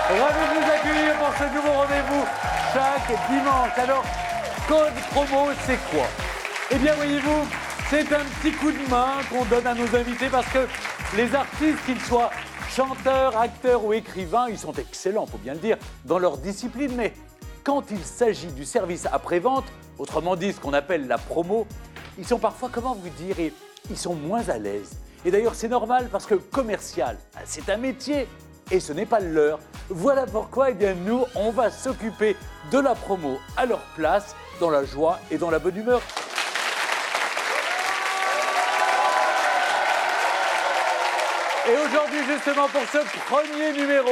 Ravi de vous accueillir pour ce nouveau rendez-vous chaque dimanche. Alors, code promo, c'est quoi? Eh bien, voyez-vous, c'est un petit coup de main qu'on donne à nos invités parce que les artistes, qu'ils soient chanteurs, acteurs ou écrivains, ils sont excellents, faut bien le dire, dans leur discipline. Mais quand il s'agit du service après-vente, autrement dit ce qu'on appelle la promo, ils sont parfois, comment vous dire, ils sont moins à l'aise. Et d'ailleurs, c'est normal parce que commercial, c'est un métier et ce n'est pas le leur. Voilà pourquoi, eh bien, nous, on va s'occuper de la promo à leur place, dans la joie et dans la bonne humeur. Et aujourd'hui, justement, pour ce premier numéro,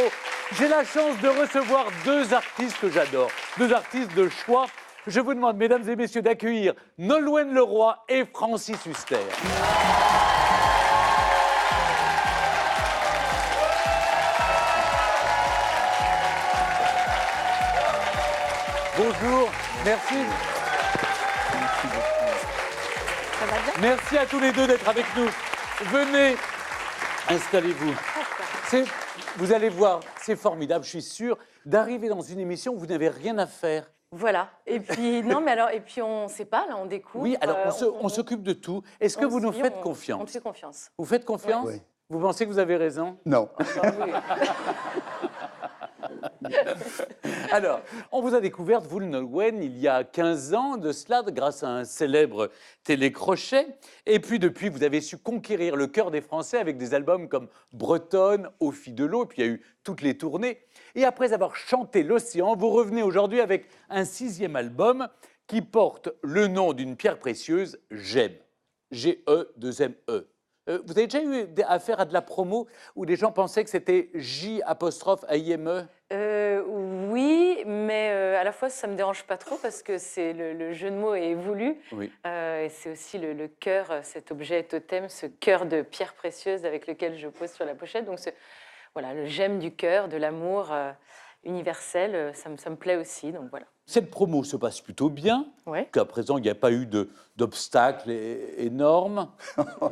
j'ai la chance de recevoir deux artistes que j'adore, deux artistes de choix. Je vous demande, mesdames et messieurs, d'accueillir Nolwenn Leroy et Francis Huster. Bonjour, merci. Ça va bien? Merci à tous les deux d'être avec nous. Venez, installez-vous. Vous allez voir, c'est formidable, je suis sûr, d'arriver dans une émission où vous n'avez rien à faire. Voilà. Et puis, non, mais alors, et puis on ne sait pas, là, on découvre. Oui, alors on s'occupe de tout. Est-ce que vous nous faites On confiance? te fait confiance. Vous faites confiance? Oui. Vous pensez que vous avez raison? Non. Alors, on vous a découverte, vous, le Nolwenn, il y a 15 ans de cela, grâce à un célèbre télécrochet. Et puis, depuis, vous avez su conquérir le cœur des Français avec des albums comme Bretonne, Aux filles de l'eau, et puis il y a eu toutes les tournées. Et après avoir chanté l'océan, vous revenez aujourd'hui avec un 6e album qui porte le nom d'une pierre précieuse, J'aime. G-E-2-M-E. Vous avez déjà eu affaire à de la promo où les gens pensaient que c'était J''A-I-M-E? Oui, mais à la fois, ça ne me dérange pas trop parce que c'est le jeu de mots est voulu. Oui. Et c'est aussi le cœur, cet objet totem, ce cœur de pierre précieuse avec lequel je pose sur la pochette. Donc, voilà, le j'aime du cœur, de l'amour universel, ça me plaît aussi. Donc, voilà. Cette promo se passe plutôt bien. Ouais. Jusqu'à présent, il n'y a pas eu d'obstacles énormes.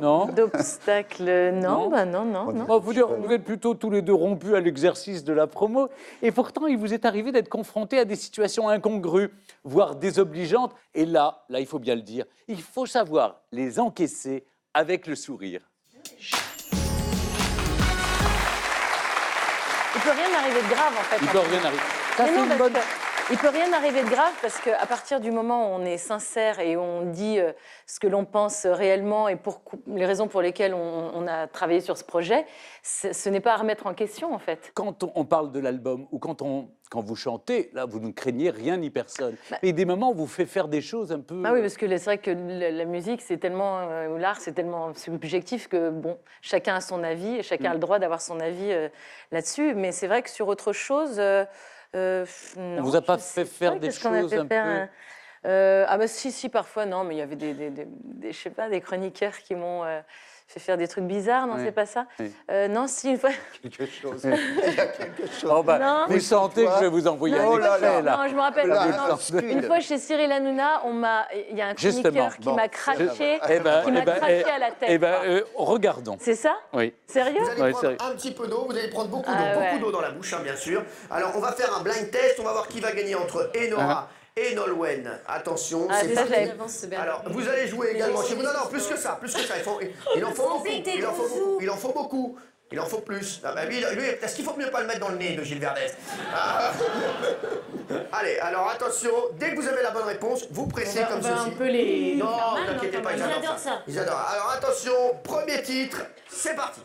Non. D'obstacles, non, Non. bah non, non, non. Bon, vous êtes plutôt tous les deux rompus à l'exercice de la promo. Et pourtant, il vous est arrivé d'être confrontés à des situations incongrues, voire désobligeantes. Et là, il faut bien le dire, il faut savoir les encaisser avec le sourire. Il peut rien arriver de grave, en fait. Il ne peut rien arriver. Ça, Mais c'est non, une parce bonne... que il peut rien arriver de grave parce qu'à partir du moment où on est sincère et on dit ce que l'on pense réellement et pour les raisons pour lesquelles on a travaillé sur ce projet, ce n'est pas à remettre en question, en fait. Quand on parle de l'album ou quand vous chantez, là, vous ne craignez rien ni personne. Mais il y a des moments où vous fait faire des choses un peu... Ah oui, parce que c'est vrai que la musique, c'est tellement, ou l'art, c'est tellement subjectif que, bon, chacun a son avis et chacun a le droit d'avoir son avis là-dessus. Mais c'est vrai que sur autre chose... non, on vous a pas fait faire des choses un peu... Ah bah si, parfois, non, mais il y avait je sais pas, des chroniqueurs qui m'ont fait faire des trucs bizarres, non, Oui. c'est pas ça. Oui. Non, si, une fois... Quelque chose. Il y a quelque chose. Oh bah, Non. vous sentez que je vais vous envoyer un Oh là extrait, là. là. Non, je me rappelle. Là, non, une fois chez Cyril Hanouna, il y a un Justement, chroniqueur qui bon. m'a craché, Eh ben, qui m'a craché à la tête. Regardons. C'est ça? Oui. Sérieux? Vous allez Ouais, prendre c'est un petit peu d'eau, vous allez prendre beaucoup d'eau, Ah ouais. beaucoup d'eau dans la bouche, hein, bien sûr. Alors, on va faire un blind test, on va voir qui va gagner entre Enora et Nolwenn. Attention, Ah, c'est ça, parti. j'avais- Alors, vous allez jouer également chez vous. Non, non, plus que ça. Il en faut beaucoup. Il en faut plus. Ah bah lui, est-ce qu'il faut mieux pas le mettre dans le nez de Gilles Verdez? Ah. Allez, alors attention, dès que vous avez la bonne réponse, vous pressez comme ceci. un peu les... Non, normal, ne t'inquiétez pas, ils adorent ça. Ils adorent. Alors attention, premier titre, c'est parti.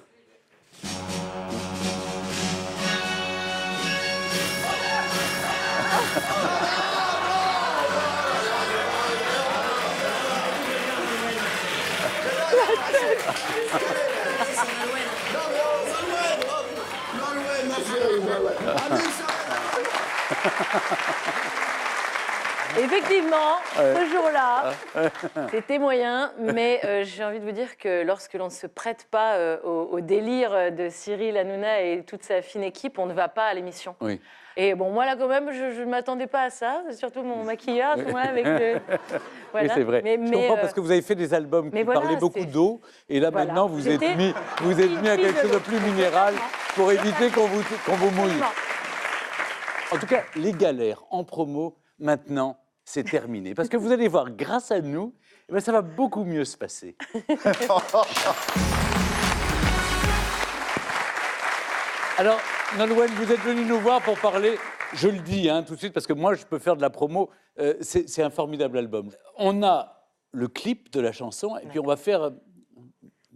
Effectivement, ce jour-là, c'était moyen, mais j'ai envie de vous dire que lorsque l'on ne se prête pas au délire de Cyril Hanouna et toute sa fine équipe, on ne va pas à l'émission. Oui. Et bon, moi là quand même, je ne m'attendais pas à ça, surtout mon maquilleur à ce moment-là avec le... Oui, c'est vrai. Je comprends parce que vous avez fait des albums qui parlaient beaucoup d'eau, et là maintenant vous êtes mis à quelque chose de plus minéral pour éviter qu'on vous mouille. En tout cas, les galères en promo, maintenant, c'est terminé. Parce que vous allez voir, grâce à nous, eh bien, ça va beaucoup mieux se passer. Alors, Nolwenn, vous êtes venu nous voir pour parler, je le dis tout de suite, parce que moi, je peux faire de la promo, c'est un formidable album. On a le clip de la chanson, et puis on va faire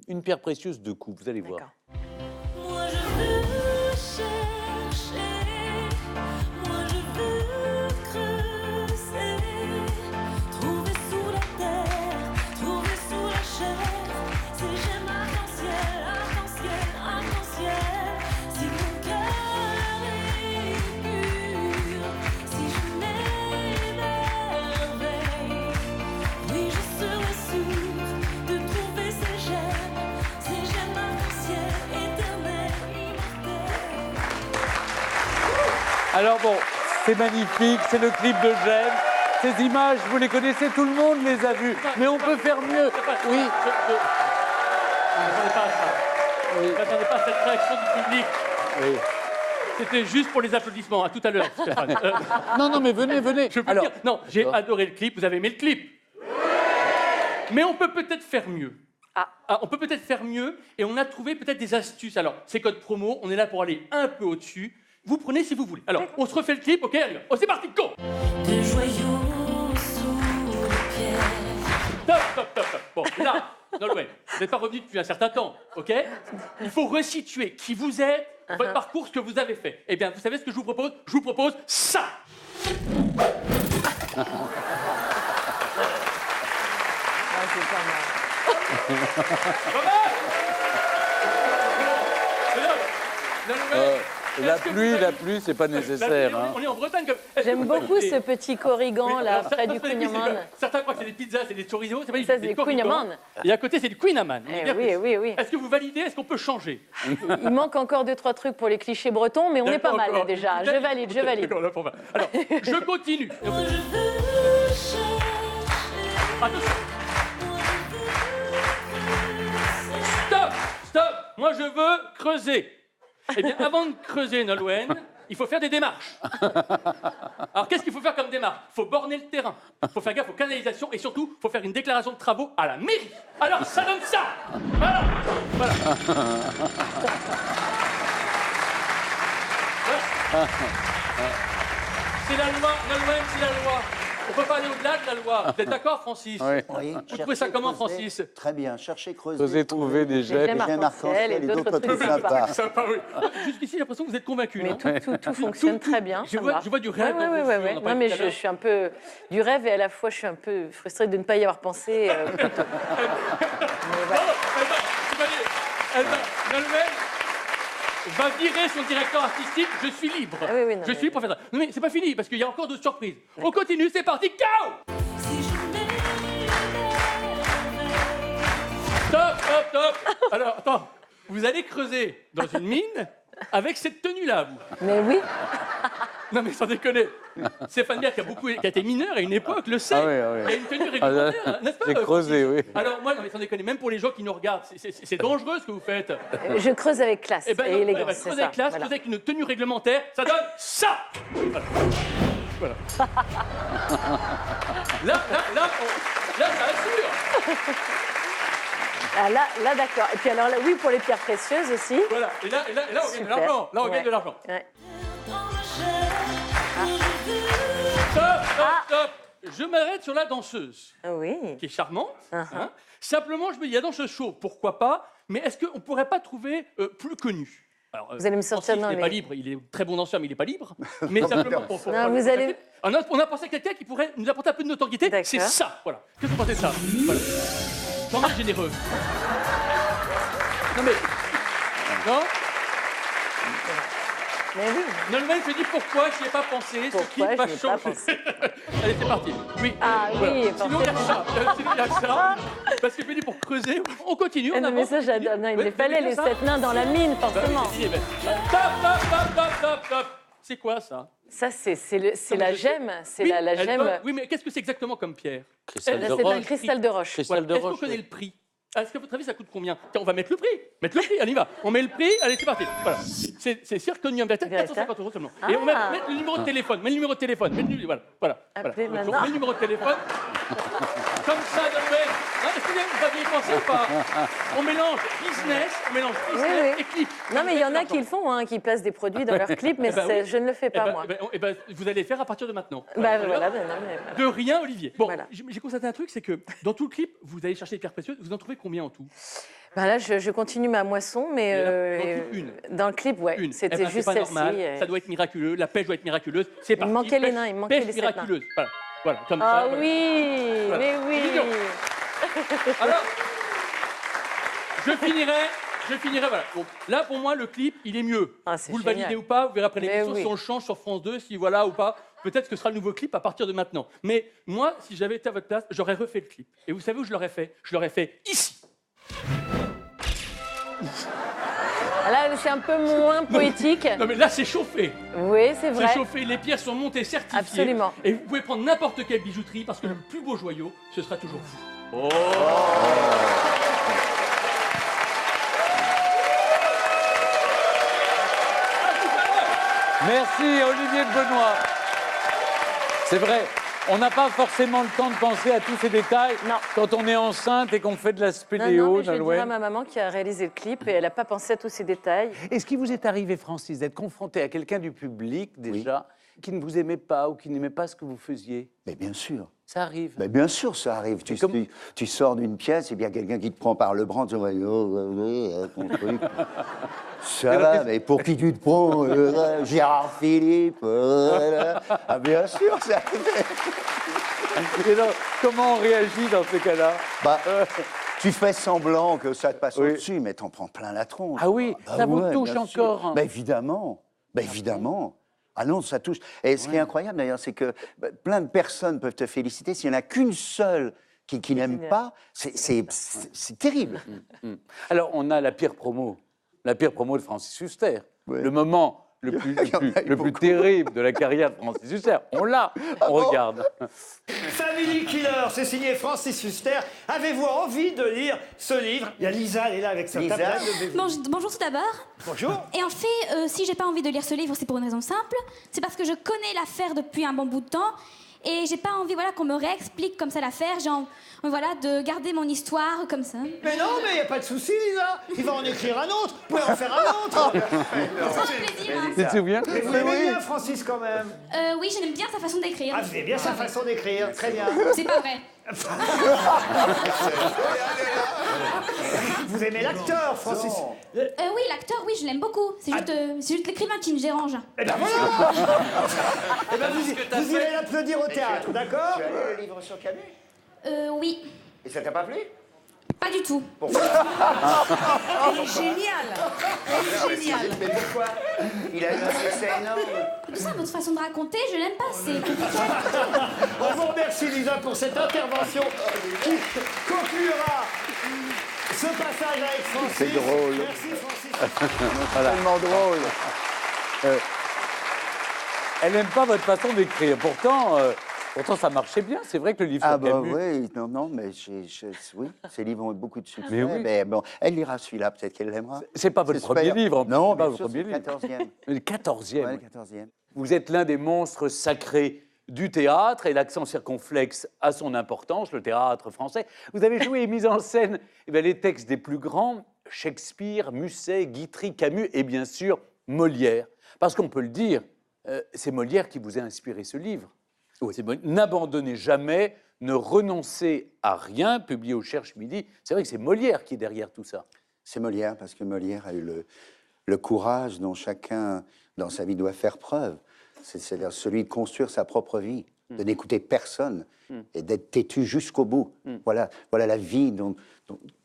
une pierre précieuse de coups, vous allez voir. Moi je veux chercher, moi je veux creuser, trouver sous la terre, trouver sous la chair, si j'aime arc-en-ciel, arc-en-ciel, arc-en-ciel, si mon cœur est pur, si je m'émerveille, oui je serai sûre de trouver ces gemmes arc-en-ciel, éternel, immortel. Alors bon, c'est magnifique, c'est le clip de J'aime. Ces images, vous les connaissez, tout le monde les a vues. Mais on peut faire mieux. Oui. Je m'attendais pas à ça. Je m'attendais pas à cette réaction du public. Oui. C'était juste pour les applaudissements. À tout à l'heure, Stéphane. Non, mais venez. Je peux dire, non, j'ai adoré le clip. Vous avez aimé le clip. Mais on peut peut-être faire mieux. On peut peut-être faire mieux et on a trouvé peut-être des astuces. Alors, ces codes promo, on est là pour aller un peu au-dessus. Vous prenez si vous voulez. Alors, on se refait le clip, ok? Allez, c'est parti, go! De joyaux sous les pierres. Stop. Bon, là, Nolwenn, vous n'êtes pas revenu depuis un certain temps, ok? Il faut resituer qui vous êtes, votre parcours, ce que vous avez fait. Eh bien, vous savez ce que je vous propose? Je vous propose ça! La pluie, c'est pas nécessaire. On est en Bretagne. J'aime beaucoup ce petit corrigan là, près du Kouign-Amann. Certains croient que c'est des pizzas, c'est des chorizo. C'est pas Ça, c'est des Kouign-Amann. Et à côté, c'est du Kouign-Amann. Oui. Est-ce que vous validez? Est-ce qu'on peut changer? Il manque encore 2-3 trucs pour les clichés bretons, mais on est pas mal là déjà. Je valide. D'accord, alors, je continue. Moi je veux chercher, Attention. moi je veux creuser. Stop. Moi, je veux creuser. Eh bien, avant de creuser, Nolwenn, il faut faire des démarches. Alors, qu'est-ce qu'il faut faire comme démarche? Il faut borner le terrain. Il faut faire gaffe aux canalisations et surtout, il faut faire une déclaration de travaux à la mairie. Alors, ça donne ça. Voilà. C'est la loi, Nolwenn, c'est la loi. On peut pas aller au-delà de la loi. Vous êtes d'accord, Francis? Oui, Vous trouvez ça comment, Francis? Très bien, cherchez, creusez. Vous avez trouvé des J'aime gemmes. J'aime arc-en-ciel et d'autres trucs sympas. Sympa, oui. Jusqu'ici, j'ai l'impression que vous êtes convaincus. Mais tout fonctionne très bien. Je vois du rêve. Ouais. Non, mais je suis un peu du rêve et à la fois je suis un peu frustrée de ne pas y avoir pensé plus tôt. Nolwenn va virer son directeur artistique. Je suis libre. Oui, non, je suis libre pour faire ça. Non, mais c'est pas fini parce qu'il y a encore d'autres surprises. On continue, c'est parti, go! Si je m'émerveille. Stop. Alors, attends. Vous allez creuser dans une mine avec cette tenue-là, vous. Mais oui. Non, mais sans déconner. Stéphane Bière, qui a été mineur à une époque, le sait. Ah oui. Il y a une tenue réglementaire, n'est-ce pas? J'ai creusé, oui. Alors, moi, non, mais sans déconner, même pour les gens qui nous regardent, c'est dangereux ce que vous faites. Je creuse avec classe et Non, élégance, c'est creusez ça. avec classe, Voilà. creusez avec une tenue réglementaire, ça donne ça. Voilà. Là, ça assure. Ah, là d'accord. Et puis alors là, oui, pour les pierres précieuses aussi. Voilà. Et là, on gagne de Super. l'argent. Là, on gagne de l'argent. Ouais. Dans ma chair, moi je veux. Stop. Je m'arrête sur la danseuse, Oui. qui est charmante. Hein. Simplement, je me dis, la danseuse show, pourquoi pas? Mais est-ce qu'on ne pourrait pas trouver plus connu? Alors, Vous allez me sortir Francis dans n'est les- pas libre, il est très bon danseur, mais il n'est pas libre. Mais simplement pour Non, vous allez- On a pensé à quelqu'un qui pourrait nous apporter un peu de notoriété. D'accord. C'est ça, voilà. Qu'est-ce que vous pensez de ça? Voilà. Quand même généreux. Non mais. Non? Mais oui. Nolwenn se dit pourquoi je n'y ai pas pensé, ce Pourquoi clip va je n'y ai pas changer. Allez, c'est parti. Oui. Ah oui, Sinon, il y a forcément. ça. Sinon, il y a ça. Parce que je me dis pour creuser, on continue. Ah On non, mais avance, ça, on continue. j'adore. Non, il Ouais, les fallait, vous aimez les ça 7 nains dans la mine, forcément. Top. C'est quoi ça? Ça, c'est la gemme. C'est Oui, la elle gemme. donne- Oui, mais qu'est-ce que c'est exactement comme pierre? Cristal de C'est un roche. cristal de roche. Cristal de Est-ce qu'on roche. connaît le prix? Est-ce qu'à votre avis, ça coûte combien? Tiens, on va mettre le prix. Mettre le prix, on y va. On met le prix, allez, c'est parti. Voilà. C'est zirconium, 450 € seulement. Et on met le numéro de téléphone. Mets le numéro de téléphone. Voilà. Appelez Donc, on maintenant. met le numéro de téléphone. Comme ça, Nolwenn. Non, est-ce que vous aviez pensé ou pas? On mélange business Oui. et clip. Non, mais il y en a qui le font, hein, qui placent des produits dans leurs clips, mais Eh ben oui. je ne le fais pas, moi. Vous allez le faire à partir de maintenant. Bah Voilà. voilà, ben non, mais... De rien, Olivier. Bon, Voilà. j'ai constaté un truc, c'est que dans tout le clip, vous allez chercher des pierres précieuses. Vous en trouvez combien en tout? Ben là, je continue ma moisson, mais Et là, dans une. dans le clip, ouais, Une. c'était Eh ben, juste c'est pas celle-ci. normal. Ça doit être miraculeux. La pêche doit être miraculeuse. C'est parti. manquait les Pêche- nains, il manquait pêche les 7 nains. miraculeuse. Voilà, comme Ah ça. voilà. oui, Voilà. mais oui. C'est mignon. Alors, je finirai, voilà. Donc, là, pour moi, le clip, il est mieux. Ah, c'est vous le génial. validez ou pas, vous verrez après Mais l'émission oui. si on le change sur France 2, si voilà ou pas. Peut-être que ce sera le nouveau clip à partir de maintenant. Mais moi, si j'avais été à votre place, j'aurais refait le clip. Et vous savez où je l'aurais fait? Je l'aurais fait ici. Là, c'est un peu moins poétique. Non, mais là, c'est chauffé. Oui, c'est vrai. C'est chauffé, les pierres sont montées, certifiées. Absolument. Et vous pouvez prendre n'importe quelle bijouterie parce que le plus beau joyau, ce sera toujours vous. Merci Olivier de Benoît. C'est vrai, on n'a pas forcément le temps de penser à tous ces détails Non. quand on est enceinte et qu'on fait de la Non, spéléo, mais je vais dire à Nolwenn. ma maman qui a réalisé le clip et elle n'a pas pensé à tous ces détails. Est-ce qu'il vous est arrivé, Francis, d'être confronté à quelqu'un du public déjà qui ne vous aimait pas ou qui n'aimait pas ce que vous faisiez? Mais bien sûr. Ça arrive. Mais bien sûr, ça arrive. Tu sors d'une pièce et bien quelqu'un qui te prend par le bras, tu vas dire, ton truc. Ça va, mais pour qui tu te prends Gérard Philippe Ah bien sûr, ça arrive. Et donc, comment on réagit dans ces cas-là? Bah, tu fais semblant que ça te passe Oui. au-dessus, mais t'en prends plein la tronche. Ah oui, Bah ça vous ouais, touche bien sûr. encore, hein. Bah évidemment, bah évidemment. Ah non, ça touche. Et ce qui est incroyable d'ailleurs, c'est que plein de personnes peuvent te féliciter. S'il n'y en a qu'une seule qui n'aime pas, c'est terrible. Alors, on a la pire promo de Francis Huster. Ouais. Le moment le plus, Il y en a eu beaucoup. terrible de la carrière de Francis Huster. On l'a, on regarde. Family Killer, c'est signé Francis Huster. Avez-vous envie de lire ce livre? Il y a Lisa, elle est là avec sa Lisa. tablette. Levez-vous. Bonjour tout d'abord. Bonjour. Et en fait, si j'ai pas envie de lire ce livre, c'est pour une raison simple. C'est parce que je connais l'affaire depuis un bon bout de temps. Et j'ai pas envie qu'on me réexplique comme ça l'affaire. J'ai envie de garder mon histoire comme ça. Mais non, mais il n'y a pas de souci, Lisa. Il va en écrire un autre. Vous pouvez en faire un autre. Sans plaisir. Hein. Tu te souviens? Mais vous aimez bien Francis quand même. Oui, j'aime bien sa façon d'écrire. Ah, vous aimez bien sa façon d'écrire. Très bien. C'est pas vrai. Vous aimez l'acteur, Francis. Oui, l'acteur, oui, je l'aime beaucoup. C'est juste l'écrivain qui me dérange. Eh ben voilà. Eh ben vous irez l'applaudir au théâtre, d'accord? Tu as lu le livre sur Camus? Oui. Et ça t'a pas plu? Pas du tout. Elle est géniale. Elle est géniale. Mais pourquoi? Il a eu un succès énorme. Tout ça, votre façon de raconter, je l'aime pas. C'est compliqué. On vous remercie, Lisa, pour cette intervention qui conclura ce passage avec Francis. C'est drôle. Merci, Francis. Tellement drôle. Elle n'aime pas votre façon d'écrire. Pourtant, ça marchait bien. C'est vrai que le livre Ah sur bah Camus... oui, non, mais oui, ces livres ont eu beaucoup de succès. Mais oui. Mais bon, elle lira celui-là, peut-être qu'elle l'aimera. C'est pas votre C'est premier super. livre. Non, c'est pas bien votre sûr, premier c'est livre. le 14e. Le 14e. Ouais, oui. le 14e. Vous êtes l'un des monstres sacrés du théâtre et l'accent circonflexe a son importance, le théâtre français. Vous avez joué et mis en scène les textes des plus grands, Shakespeare, Musset, Guitry, Camus et bien sûr Molière. Parce qu'on peut le dire, c'est Molière qui vous a inspiré ce livre. C'est N'abandonnez jamais, ne renoncez à rien, publié au Cherche Midi. C'est vrai que c'est Molière qui est derrière tout ça. C'est Molière, parce que Molière a eu le courage dont chacun, dans sa vie, doit faire preuve. C'est-à-dire celui de construire sa propre vie, de n'écouter personne et d'être têtu jusqu'au bout. Voilà la vie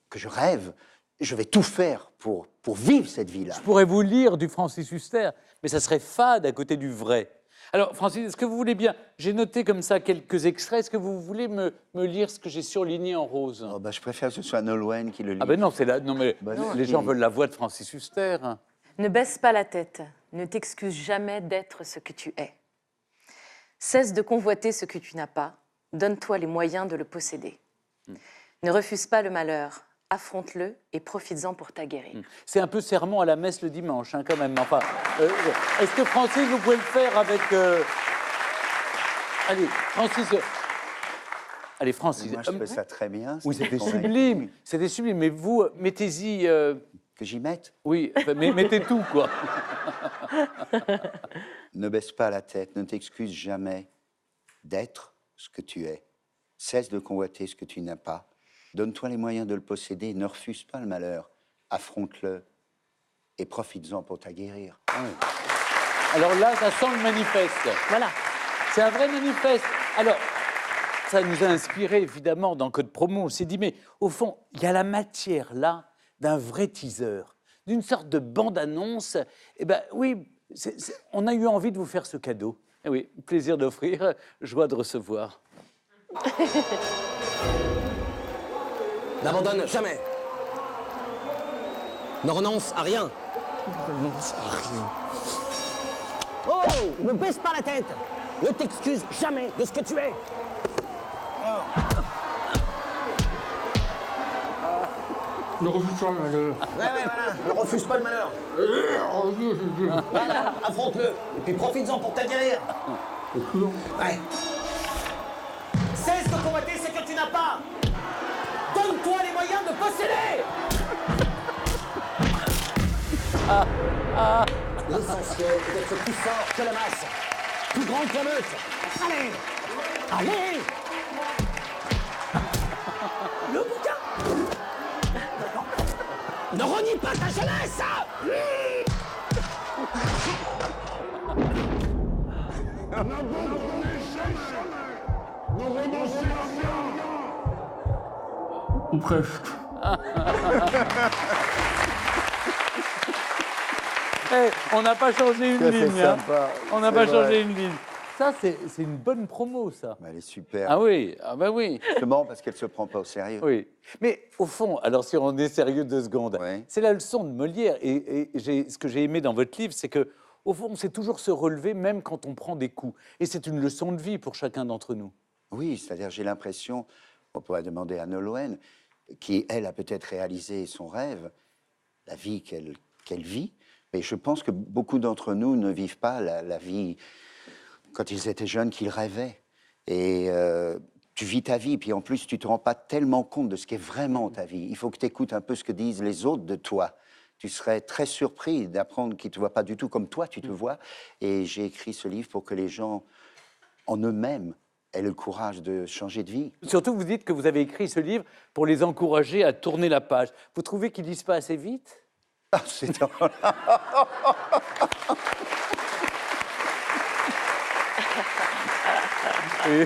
que je rêve. je vais tout faire pour vivre cette vie-là. Je pourrais vous lire du Francis Huster, mais ça serait fade à côté du vrai. Alors, Francis, est-ce que vous voulez bien... J'ai noté comme ça quelques extraits. Est-ce que vous voulez me lire ce que j'ai surligné en rose? Oh, bah, je préfère que ce soit Nolwenn qui le lit. Ah ben non, c'est là. Non, mais Bah, les gens veulent la voix de Francis Huster. Hein. Ne baisse pas la tête, ne t'excuse jamais d'être ce que tu es. Cesse de convoiter ce que tu n'as pas, donne-toi les moyens de le posséder. Ne refuse pas le malheur, affronte-le et profites-en pour t'aguerrir. C'est un peu sermon à la messe le dimanche, hein, quand même. Enfin, est-ce que Francis, vous pouvez le faire avec... Allez, Francis... Allez, Francis... Moi, je fais ça très bien. Oui, ça c'était me convainc. sublime. C'était sublime. Mais vous, mettez-y... Que j'y mette? Oui, enfin, mettez tout, quoi. Ne baisse pas la tête, ne t'excuse jamais d'être ce que tu es. Cesse de convoiter ce que tu n'as pas. Donne-toi les moyens de le posséder, ne refuse pas le malheur. Affronte-le et profites-en pour t'aguerrir. Alors là, ça sent le manifeste. Voilà. C'est un vrai manifeste. Alors, ça nous a inspiré, évidemment, dans Code Promo. On s'est dit, mais au fond, il y a la matière, là, d'un vrai teaser, d'une sorte de bande-annonce. Eh bien, oui, on a eu envie de vous faire ce cadeau. Eh oui, plaisir d'offrir, joie de recevoir. N'abandonne jamais. Ne renonce à rien. Oh, ne baisse pas la tête. Ne t'excuse jamais de ce que tu es. Ne refuse pas le malheur. Ouais, voilà. Ne refuse pas le malheur. Voilà, affronte-le. Et puis profites-en pour t'aguerrir. Ouais. Cesse de convoiter ce que tu n'as pas. Donne-toi les moyens de posséder. L'essentiel est d'être plus fort que la masse. Plus grand que la meute. Allez. Allez. Le bouquin. Ne renie pas ta jeunesse. Ou presque. Eh, on n'a pas changé une Ça, c'est ligne. Hein. sympa. On n'a C'est pas vrai. changé une ligne. Ça, c'est une bonne promo, ça. Bah, elle est super. Ah oui, ah bah oui. Justement parce qu'elle se prend pas au sérieux. Oui. Mais au fond, alors si on est sérieux 2 secondes, Ouais. c'est la leçon de Molière. Et ce que j'ai aimé dans votre livre, c'est que au fond, c'est toujours se relever même quand on prend des coups. Et c'est une leçon de vie pour chacun d'entre nous. Oui, c'est-à-dire j'ai l'impression, on pourrait demander à Nolwenn, qui elle a peut-être réalisé son rêve, la vie qu'elle vit, mais je pense que beaucoup d'entre nous ne vivent pas la vie quand ils étaient jeunes qu'ils rêvaient. Et tu vis ta vie, puis en plus tu te rends pas tellement compte de ce qu'est vraiment ta vie. Il faut que tu écoutes un peu ce que disent les autres de toi. Tu serais très surpris d'apprendre qu'ils ne te voient pas du tout comme toi tu te vois. Et j'ai écrit ce livre pour que les gens, en eux-mêmes, aient le courage de changer de vie. Surtout, vous dites que vous avez écrit ce livre pour les encourager à tourner la page. Vous trouvez qu'ils lisent pas assez vite? Ah, c'est Et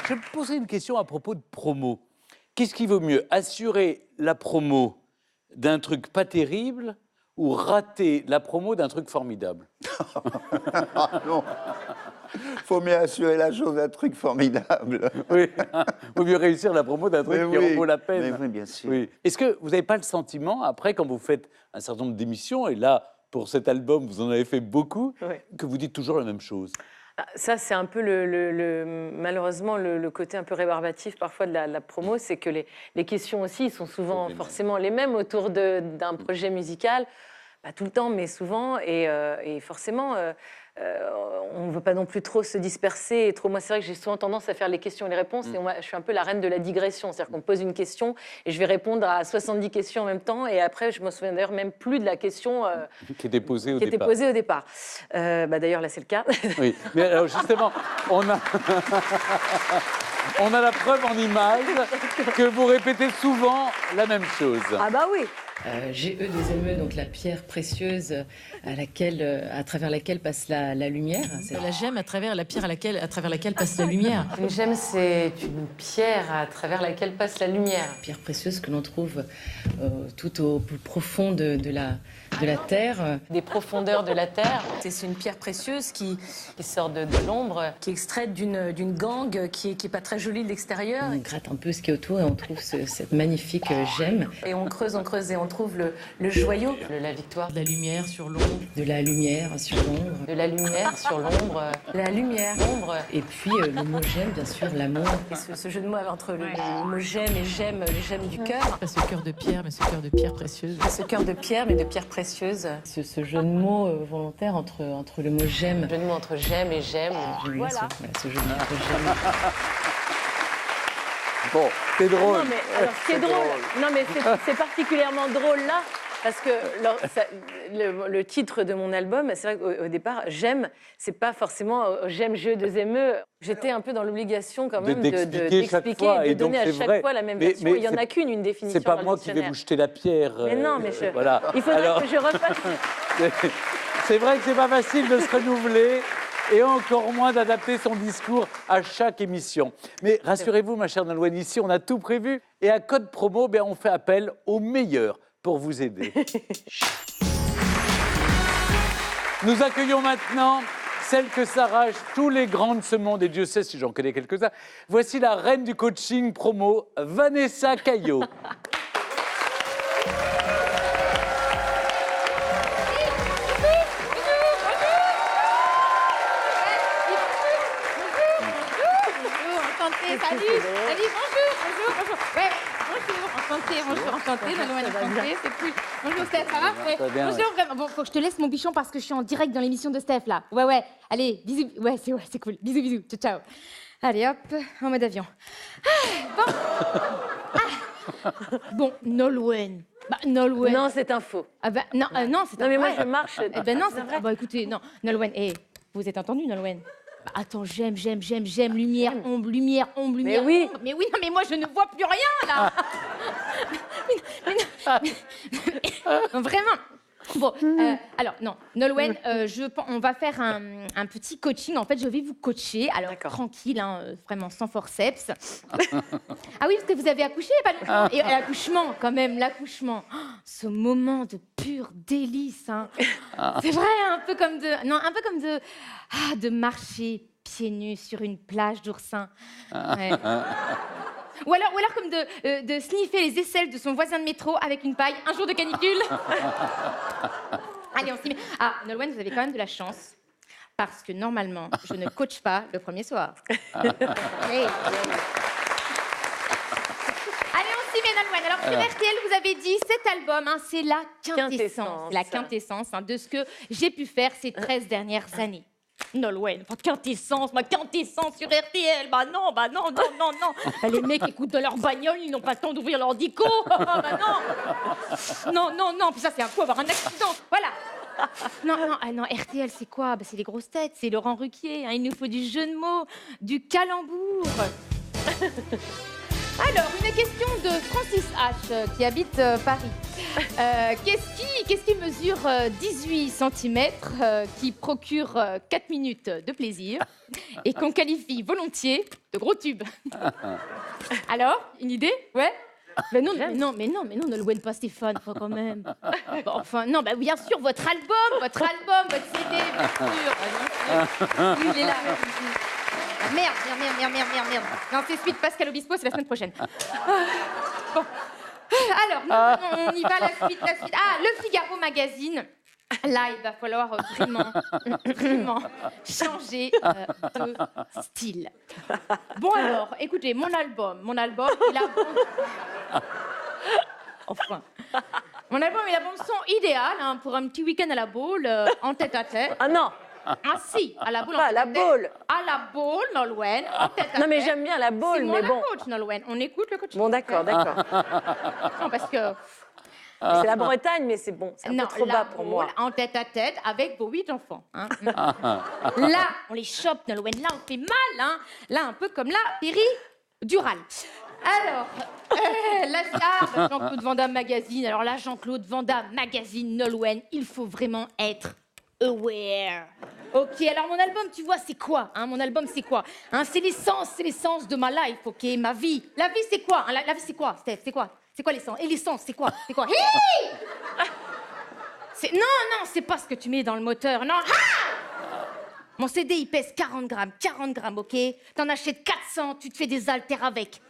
je vais me poser une question à propos de promo. Qu'est-ce qui vaut mieux, assurer la promo d'un truc pas terrible ou rater la promo d'un truc formidable? Ah non. Faut mieux assurer la chose d'un truc formidable. Oui, vaut mieux réussir la promo d'un truc qui en vaut la peine. Mais oui, bien sûr. Oui. Est-ce que vous n'avez pas le sentiment, après, quand vous faites un certain nombre d'émissions, et là, pour cet album, vous en avez fait beaucoup, Oui. que vous dites toujours la même chose? Ça, c'est un peu malheureusement le côté un peu rébarbatif parfois de la promo, c'est que les questions aussi sont souvent forcément les mêmes autour d'un projet musical, pas tout le temps, mais souvent, et forcément, on ne veut pas non plus trop se disperser. Et trop. Moi, c'est vrai que j'ai souvent tendance à faire les questions et les réponses, et moi, je suis un peu la reine de la digression, c'est-à-dire qu'on me pose une question, et je vais répondre à 70 questions en même temps, et après, je me souviens d'ailleurs même plus de la question Qui était posée au qui était départ. posée au départ. D'ailleurs, là, c'est le cas. Oui, mais alors justement, on a la preuve en image que vous répétez souvent la même chose. Ah bah oui. GE2ME, donc la pierre précieuse à travers laquelle passe la lumière. La gemme à travers la pierre à travers laquelle passe la lumière. Une gemme, c'est une pierre à travers laquelle passe la lumière. Pierre précieuse que l'on trouve tout au plus profond de la terre. Des profondeurs de la terre. C'est une pierre précieuse qui sort de l'ombre. est extraite d'une gangue qui est pas très jolie de l'extérieur. On gratte un peu ce qui est autour et on trouve cette magnifique gemme. Et on creuse et on trouve le joyau de la victoire. De la lumière sur l'ombre. De la lumière sur l'ombre. De la lumière sur l'ombre. La lumière, l'ombre. Et puis le mot gemme, bien sûr, l'amour. Et ce jeu de mots entre le mot j'aime et j'aime, le j'aime du cœur. Pas ce cœur de pierre, mais ce cœur de pierre précieuse. Pas ce cœur de pierre, mais de pierre précieuse. Ce jeu de mots volontaire entre le mot j'aime. Le jeu de mots entre j'aime et j'aime. Voilà. Ce jeu de mots entre j'aime. Bon, c'est drôle. Non, mais alors, ce qui est drôle, non, mais c'est particulièrement drôle là, parce que le titre de mon album, c'est vrai qu'au départ, j'aime, c'est pas forcément j'aime GE2ME. J'étais un peu dans l'obligation quand même d'expliquer et de donner à chaque fois la même version. Il n'y en a qu'une, une définition. C'est pas moi qui vais vous jeter la pierre. Mais non, mais voilà. Il faudrait que je refasse. C'est vrai que c'est pas facile de se renouveler. Et encore moins d'adapter son discours à chaque émission. Mais rassurez-vous, ma chère Nolwenn, ici, on a tout prévu. Et à Code Promo, on fait appel aux meilleurs pour vous aider. Nous accueillons maintenant celle que s'arrachent tous les grands de ce monde, et Dieu sait si j'en connais quelques-uns. Voici la reine du coaching promo, Vanessa Caillot. Salut, bonjour. Ouais, bonjour, enchantée, Nolwenn, enchantée, c'est cool. Bonjour Steph, ça va? Ouais. Bonjour, vraiment. Bon, faut que je te laisse mon bichon parce que je suis en direct dans l'émission de Steph, là. Ouais, allez, bisous. Ouais, c'est cool. Bisous, ciao. Allez, hop, en mode avion. Bon, Nolwenn. Nolwenn. Non, c'est un faux. Ah bah, non, c'est un Non, mais moi, je marche. Eh ben non, c'est vrai. Bon, écoutez, non, Nolwenn, vous êtes entendu, Nolwenn? Attends, j'aime, lumière, ombre. Mais oui. Mais oui, non, mais moi, je ne vois plus rien, là. Non, vraiment. Bon, alors, non, Nolwenn, on va faire un petit coaching. En fait, je vais vous coacher. Alors, tranquille, vraiment, sans forceps. Ah oui, parce que vous avez accouché, pas longtemps. Et l'accouchement, quand même, l'accouchement. Oh, ce moment de pur délice, hein. C'est vrai, un peu comme de marcher pieds nus sur une plage d'oursin. Ouais. Ou alors comme de sniffer les aisselles de son voisin de métro avec une paille un jour de canicule. Allez, on s'y met. Ah, Nolwenn, vous avez quand même de la chance. Parce que normalement, je ne coach pas le premier soir. Allez, on s'y met, Nolwenn. Alors, sur RTL, vous avez dit, cet album, c'est la quintessence. La quintessence de ce que j'ai pu faire ces 13 dernières années. Nolwenn, ma quintessence sur RTL. Bah non. Les mecs écoutent dans leur bagnole, ils n'ont pas le temps d'ouvrir leur dico. Bah non. Non. Puis ça, c'est un coup avoir un accident. Voilà. Non, RTL, c'est quoi? C'est les grosses têtes, c'est Laurent Ruquier. Il nous faut du jeu de mots, du calembour. Alors, une question de Francis H, qui habite Paris. Qu'est-ce qui mesure 18 cm, qui procure 4 minutes de plaisir et qu'on qualifie volontiers de gros tube? Alors, une idée? Ouais? Mais non, Nolwenn, pas Stéphane, faut quand même. Bon, enfin, non, bien sûr, votre album, votre CD, bien sûr. Oui, il est là. Merde. Non, c'est suite Pascal Obispo, c'est la semaine prochaine. Bon. Alors, on y va, la suite. Ah, le Figaro Magazine. Là, il va falloir vraiment changer de style. Bon alors, écoutez, mon album, il a... Enfin. Mon album, il a bon son idéal pour un petit week-end à la boule, en tête-à-tête. Ah non. Ah si, à la boule. Pas à la boule. À la boule, Nolwenn, en tête-à-tête. Non mais j'aime bien la boule, mais bon. C'est coach, Nolwenn. On écoute le coach. Bon, d'accord. Non, parce que... C'est la Bretagne, mais c'est bon, c'est un peu trop bas pour moi. En tête-à-tête avec vos 8 enfants. Hein. Là, on les chope, Nolwenn. Là, on fait mal. Hein. Là, un peu comme la péridurale. Alors, Jean-Claude Van Damme Magazine. Alors là, Jean-Claude Van Damme Magazine, Nolwenn, il faut vraiment être aware. Ok, alors mon album, tu vois, c'est quoi mon album, c'est quoi c'est l'essence de ma life, ok, ma vie. La vie, c'est quoi la vie, c'est quoi, Steph? C'est quoi l'essence? Et l'essence, c'est quoi Non, c'est pas ce que tu mets dans le moteur, non. Mon CD, il pèse 40 grammes, ok? T'en achètes 400, tu te fais des haltères avec.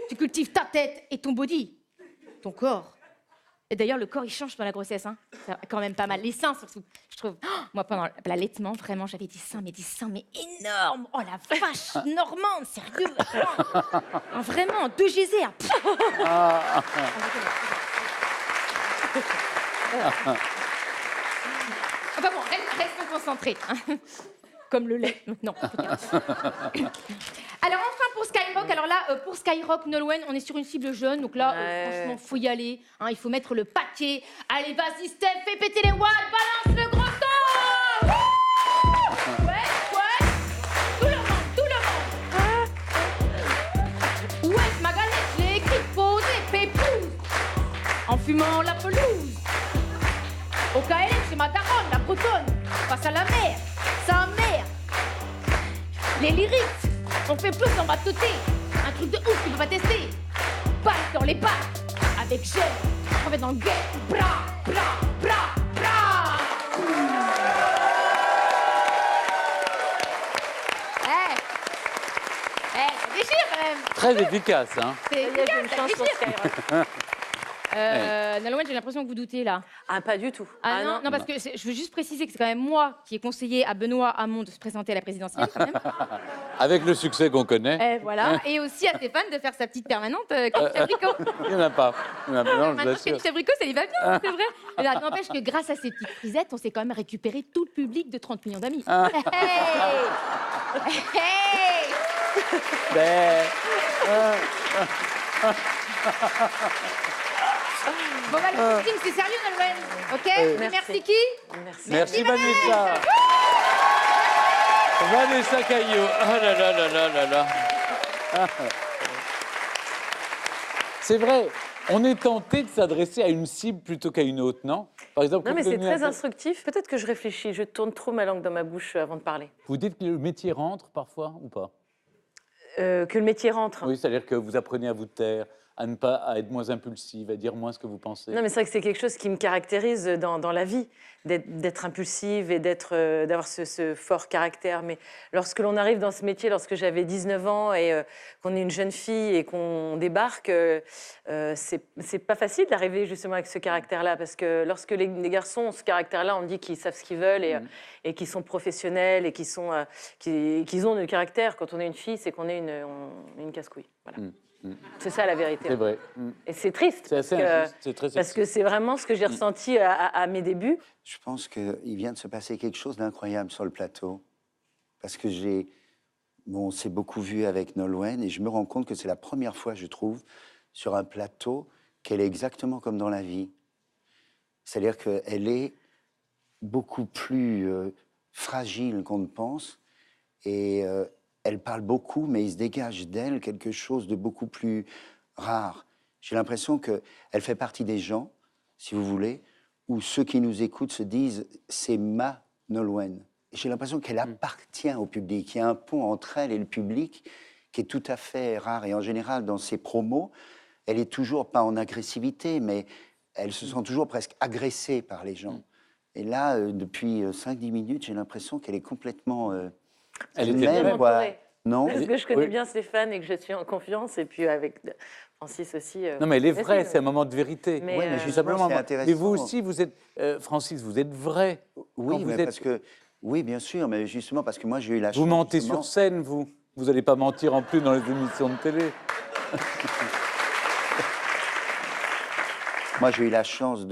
Tu cultives ta tête et ton body, ton corps. Et d'ailleurs, le corps, il change pendant la grossesse, hein. C'est quand même pas mal. Les seins, surtout, je trouve. Moi, pendant l'allaitement, vraiment, j'avais des seins, mais énormes. Oh, la vache, normande, sérieux. Vraiment, 2 geysers. Enfin bon, reste concentré. Comme le lait. Non. Alors enfin pour Skyrock, pour Skyrock, Nolwenn, on est sur une cible jeune, donc là, franchement, faut y aller. Il faut mettre le paquet. Allez, vas-y, Steph, fais péter les watts, balance le gros son. Ouais. Tout le monde. Ouais, ma galette, je l'ai écrite, posée, pépouze. En fumant la pelouse. Au KLM, chez ma daronne, la bretonne, face à la mer, sa mère. Les lyriques, on fait plus en bas-de-côté. Un truc de ouf qu'il faut pas tester. Balle dans les pattes, avec gel, on va dans le guet. Bra. Ça déchire quand même. Très efficace, hein. C'est efficace, une ça chance pour déchire. Skyrock. Nolwenn, j'ai l'impression que vous doutez là. Pas du tout. Non, parce que je veux juste préciser que c'est quand même moi qui ai conseillé à Benoît Hamon de se présenter à la présidentielle, quand même. Avec le succès qu'on connaît. Voilà. Et aussi à Stéphane de faire sa petite permanente Camille Chabricot. Il n'y en a pas. Non, Maintenant, je l'assure. Camille Chabricot, ça lui va bien, c'est vrai. Mais là, n'empêche que grâce à ces petites frisettes, on s'est quand même récupéré tout le public de 30 millions d'amis. Hey. Bon, bah, le costume, c'est sérieux, Nolwenn. Ok. Merci qui? Merci Vanessa. Vanessa Caillot. Oh là là là là là là. C'est vrai, on est tenté de s'adresser à une cible plutôt qu'à une autre, non? Par exemple, Non, mais c'est très un... instructif. Peut-être que je réfléchis, je tourne trop ma langue dans ma bouche avant de parler. Vous dites que le métier rentre parfois ou pas? Que le métier rentre. Oui, c'est-à-dire que vous apprenez à vous taire, à être moins impulsive, à dire moins ce que vous pensez. Non, mais c'est vrai que c'est quelque chose qui me caractérise dans la vie, d'être impulsive et d'avoir ce fort caractère. Mais lorsque l'on arrive dans ce métier, lorsque j'avais 19 ans et qu'on est une jeune fille et qu'on débarque, c'est pas facile d'arriver justement avec ce caractère-là. Parce que lorsque les garçons ont ce caractère-là, on dit qu'ils savent ce qu'ils veulent et qu'ils sont professionnels et qu'ils ont du caractère. Quand on est une fille, c'est qu'on est une casse-couille. Voilà. C'est ça la vérité. C'est vrai. Et c'est triste. C'est assez injuste. C'est très parce que c'est vraiment ce que j'ai ressenti à mes débuts. Je pense qu'il vient de se passer quelque chose d'incroyable sur le plateau. Parce que on s'est beaucoup vu avec Nolwenn et je me rends compte que c'est la première fois, je trouve, sur un plateau, qu'elle est exactement comme dans la vie. C'est-à-dire qu'elle est beaucoup plus fragile qu'on ne pense et elle parle beaucoup, mais il se dégage d'elle quelque chose de beaucoup plus rare. J'ai l'impression qu'elle fait partie des gens, si vous voulez, où ceux qui nous écoutent se disent « c'est ma Nolwenn ». J'ai l'impression qu'elle appartient au public. Il y a un pont entre elle et le public qui est tout à fait rare. Et en général, dans ses promos, elle est toujours, pas en agressivité, mais elle se sent toujours presque agressée par les gens. Et là, depuis 5-10 minutes, j'ai l'impression qu'elle est complètement... Elle était elle-même, quoi. Non? Parce que je connais bien Stéphane et que je suis en confiance. Et puis avec Francis aussi. Non, mais elle est vraie, c'est un moment de vérité. Mais, oui, mais justement, c'est intéressant. Mais vous aussi, vous êtes... Francis, vous êtes vrai. Oui, mais parce que... Oui, bien sûr, mais justement, parce que moi, j'ai eu la chance... Vous mentez justement... sur scène, vous. Vous n'allez pas mentir en plus dans les émissions de télé. Moi, j'ai eu la chance,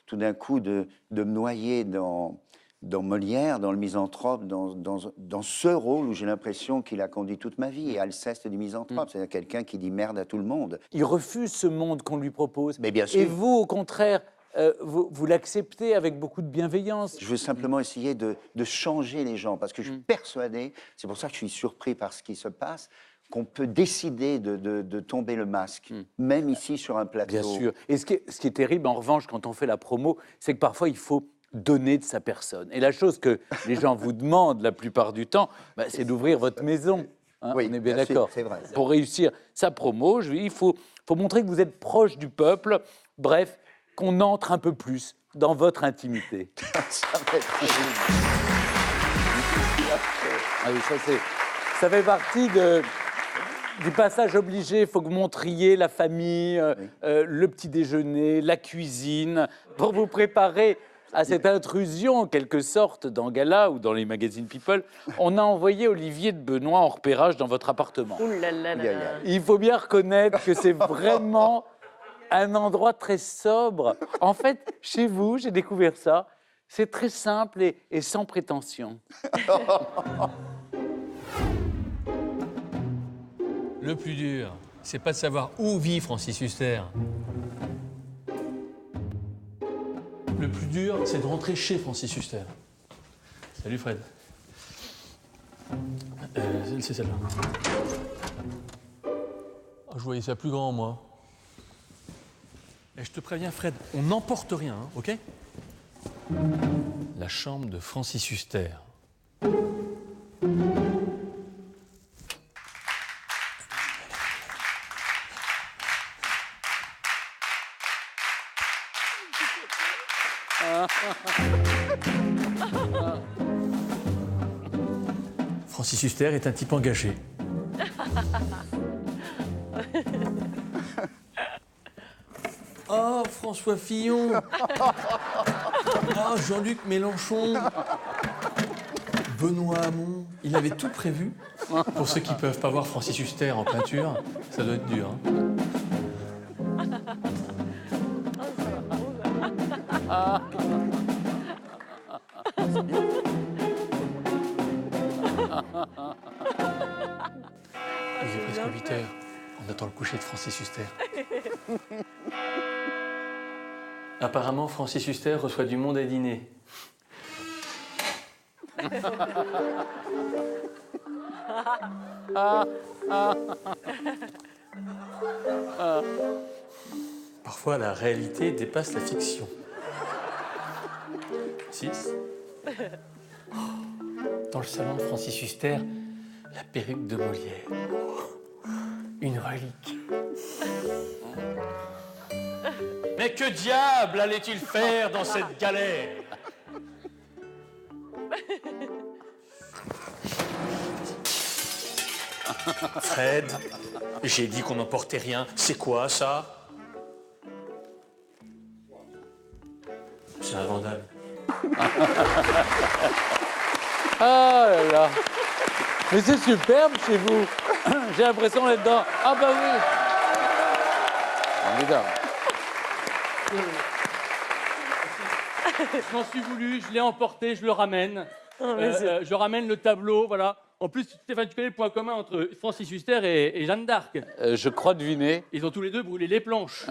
tout d'un coup, de me noyer dans Molière, dans le misanthrope, dans ce rôle où j'ai l'impression qu'il a conduit toute ma vie, et Alceste du misanthrope, c'est-à-dire quelqu'un qui dit merde à tout le monde. Il refuse ce monde qu'on lui propose. Mais bien sûr. Et vous, au contraire, vous l'acceptez avec beaucoup de bienveillance. Je veux simplement essayer de changer les gens, parce que je suis persuadé, c'est pour ça que je suis surpris par ce qui se passe, qu'on peut décider de tomber le masque, même ici sur un plateau. Bien sûr. Et ce qui est terrible, en revanche, quand on fait la promo, c'est que parfois, il faut donner de sa personne. Et la chose que les gens vous demandent la plupart du temps, c'est d'ouvrir votre maison. Hein, Oui, on est bien bien sûr, d'accord. c'est vrai. Pour réussir sa promo, il faut montrer que vous êtes proche du peuple. Bref, qu'on entre un peu plus dans votre intimité. Ça va être terrible. Ah oui, ça fait partie du passage obligé. Il faut que vous montriez la famille, le petit déjeuner, la cuisine, pour vous préparer à cette intrusion, en quelque sorte, dans Gala ou dans les magazines People. On a envoyé Olivier de Benoît en repérage dans votre appartement. Ouh là là là là. Il faut bien reconnaître que c'est vraiment un endroit très sobre. En fait, chez vous, j'ai découvert ça. C'est très simple et sans prétention. Le plus dur, c'est pas de savoir où vit Francis Huster. Le plus dur, c'est de rentrer chez Francis Huster. Salut Fred. C'est celle-là. Oh, je voyais ça plus grand, moi. Et je te préviens, Fred, on n'emporte rien, hein, ok? La chambre de Francis Huster. Francis Huster est un type engagé. Oh, François Fillon. Oh, Jean-Luc Mélenchon. Benoît Hamon. Il avait tout prévu. Pour ceux qui ne peuvent pas voir Francis Huster en peinture, ça doit être dur. Hein. Il est presque 8 heures. On attend le coucher de Francis Huster. Apparemment, Francis Huster reçoit du monde à dîner. Parfois, la réalité dépasse la fiction. 6. Dans le salon de Francis Huster, la perruque de Molière. Une relique. Mais que diable allait-il faire dans cette galère? Fred, j'ai dit qu'on n'emportait rien. C'est quoi, ça? C'est un vandale. Ah là là. Mais c'est superbe chez vous. J'ai l'impression d'être dans... Ah bah oui. Formidable. Je m'en suis voulu, je l'ai emporté, je le ramène. Je ramène le tableau, voilà. En plus, Stéphane, tu connais le point commun entre Francis Huster et Jeanne d'Arc. Je crois deviner. Ils ont tous les deux brûlé les planches.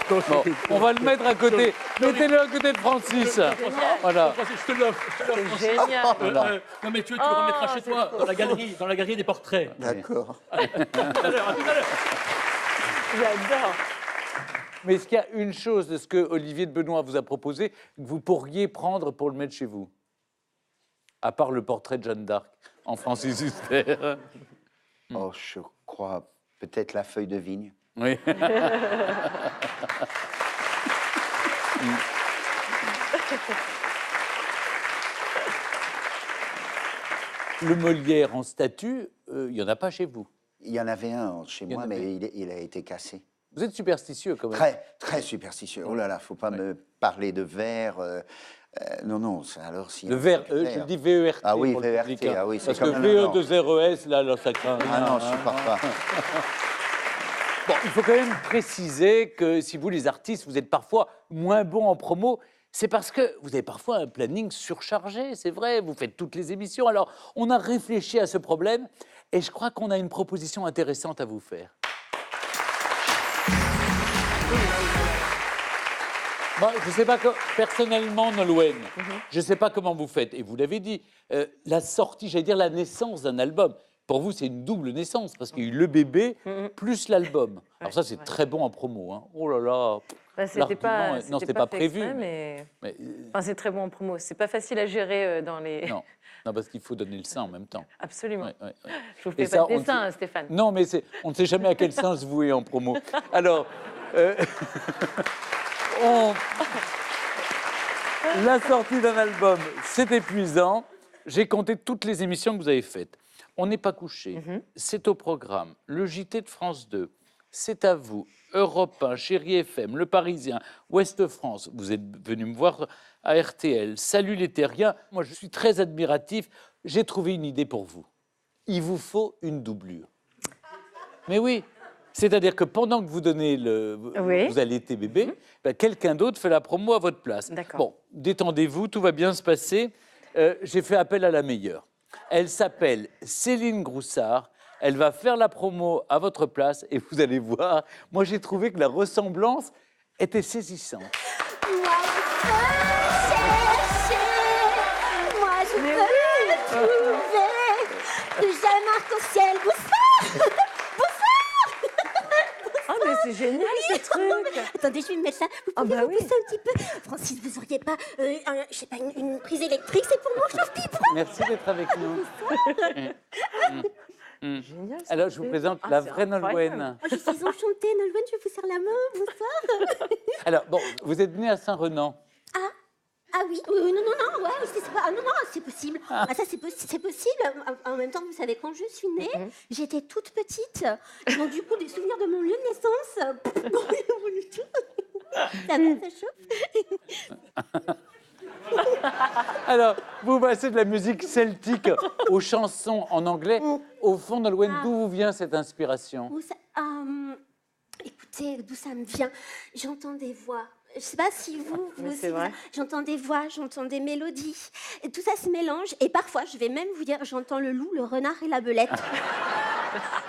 Bon, on va le mettre à côté. Mettez-le à côté de Francis. Voilà. Je te l'offre. C'est génial. Non mais tu le remettras chez toi, dans la galerie des portraits. D'accord. À tout à l'heure. J'adore. Mais est-ce qu'il y a une chose de ce que Olivier de Benoît vous a proposé que vous pourriez prendre pour le mettre chez vous? À part le portrait de Jeanne d'Arc en Francis Huster. Oh, je crois peut-être la feuille de vigne. Oui. Le Molière en statue, il n'y en a pas chez vous. Il y en avait un chez Il y en moi, avait. mais il a été cassé. Vous êtes superstitieux quand même. Très, très superstitieux. Oh là là, faut pas me parler de verre. Non, alors si. Le verre, je dis VERT. Ah oui, pour le VERT, public, hein. ah oui, c'est parce que comme un non. VE2RES, là, ça craint rien. Ah non, je hein. supporte pas. Bon, il faut quand même préciser que si vous, les artistes, vous êtes parfois moins bons en promo, c'est parce que vous avez parfois un planning surchargé, c'est vrai, vous faites toutes les émissions. Alors, on a réfléchi à ce problème et je crois qu'on a une proposition intéressante à vous faire. Bon, je ne sais pas, personnellement, Nolwenn, je ne sais pas comment vous faites. Et vous l'avez dit, la sortie, j'allais dire la naissance d'un album. Pour vous, c'est une double naissance, parce qu'il y a eu le bébé plus l'album. Alors ça, c'est très bon en promo. Hein. Oh là là. Bah, c'était pas, non, c'était pas fait prévu. exprès, mais... Enfin, c'est très bon en promo. C'est pas facile à gérer dans les... Non, parce qu'il faut donner le sein en même temps. Absolument. Ouais. Je vous fais pas de dessin, Stéphane. Non, mais on ne sait jamais à quel sein se vouer en promo. Alors, la sortie d'un album, c'est épuisant. J'ai compté toutes les émissions que vous avez faites. On n'est pas couché, c'est au programme. Le JT de France 2, c'est à vous. Europe 1, Chérie FM, Le Parisien, Ouest France. Vous êtes venu me voir à RTL. Salut les terriens. Moi, je suis très admiratif. J'ai trouvé une idée pour vous. Il vous faut une doublure. Mais oui, c'est-à-dire que pendant que vous donnez vous allaitez bébé, quelqu'un d'autre fait la promo à votre place. Bon, détendez-vous, tout va bien se passer. J'ai fait appel à la meilleure. Elle s'appelle Céline Groussard. Elle va faire la promo à votre place et vous allez voir. Moi, j'ai trouvé que la ressemblance était saisissante. Moi, je peux le trouver. Que j'aime arc-en-ciel. Bonsoir. Ah, mais c'est génial ce truc. Attendez, je vais me mettre ça. Vous pouvez vous pousser un petit peu. Francis, vous auriez pas, je sais pas, une prise électrique, c'est pour mon chauffe-pipe. Merci d'être avec nous. Génial, alors, je vous présente la vraie Nolwenn. Je suis enchantée, Nolwenn, je vous serre la main. Bonsoir. Alors, bon, vous êtes venue à Saint-Renan. Ah oui, non, ouais, c'est possible. Ah, ça, c'est possible. En même temps, vous savez, quand je suis née, j'étais toute petite. Donc, du coup, des souvenirs de mon lieu de naissance. Ça va, ça chauffe. Alors, vous passez de la musique celtique aux chansons en anglais. Au fond, Nolwenn, d'où vous vient cette inspiration? Écoutez, d'où ça me vient? J'entends des voix. Je ne sais pas si vous aussi, j'entends des voix, j'entends des mélodies. Et tout ça se mélange. Et parfois, je vais même vous dire, j'entends le loup, le renard et la belette. J'entends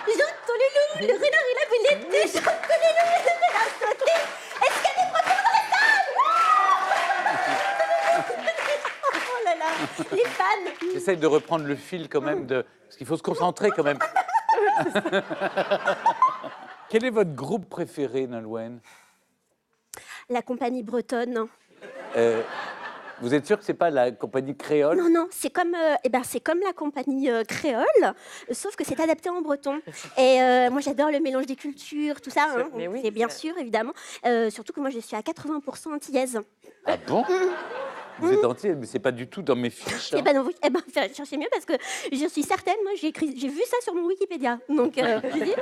le loup, le renard et la belette. J'entends le loup, le renard sauter. Est-ce qu'il y a des bretons dans la salle? Oh là là, les fans. J'essaye de reprendre le fil quand même, parce qu'il faut se concentrer quand même. Quel est votre groupe préféré, Nolwenn? La compagnie bretonne. Vous êtes sûr que c'est pas la compagnie créole? Non, c'est comme la compagnie créole, sauf que c'est adapté en breton. Et moi, j'adore le mélange des cultures, tout ça. Hein, c'est bien sûr, évidemment. Surtout que moi, je suis à 80% antillaise. Ah bon? Vous êtes antillaise, mais c'est pas du tout dans mes fiches. Hein. Cherchez mieux parce que je suis certaine. Moi, j'ai vu ça sur mon Wikipédia. Donc, je dis,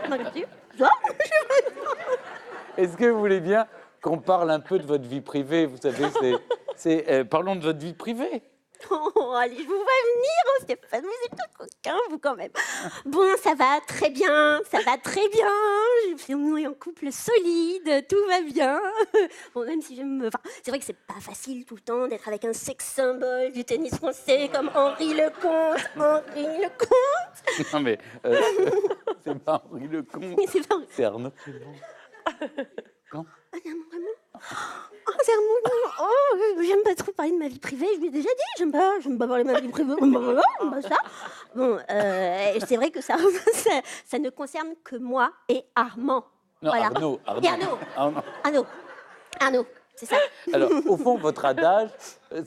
est-ce que vous voulez bien qu'on parle un peu de votre vie privée? Vous savez, parlons de votre vie privée. Oh, allez, je vous vois venir, Stéphane, vous êtes tout coquin, vous, quand même. Bon, ça va très bien, Je suis en couple solide, tout va bien. Bon, même si c'est vrai que c'est pas facile tout le temps d'être avec un sex symbole du tennis français comme Henri Lecomte. Non, mais c'est pas Henri Lecomte. C'est Arnaud Clément. Quand? Vraiment? Oh, c'est un moment. Oh, j'aime pas trop parler de ma vie privée. Je lui ai déjà dit, j'aime pas parler de ma vie privée. Ça. Bon, c'est vrai que ça ne concerne que moi et Armand. Non, voilà. Arnaud, c'est ça. Alors, au fond, votre adage,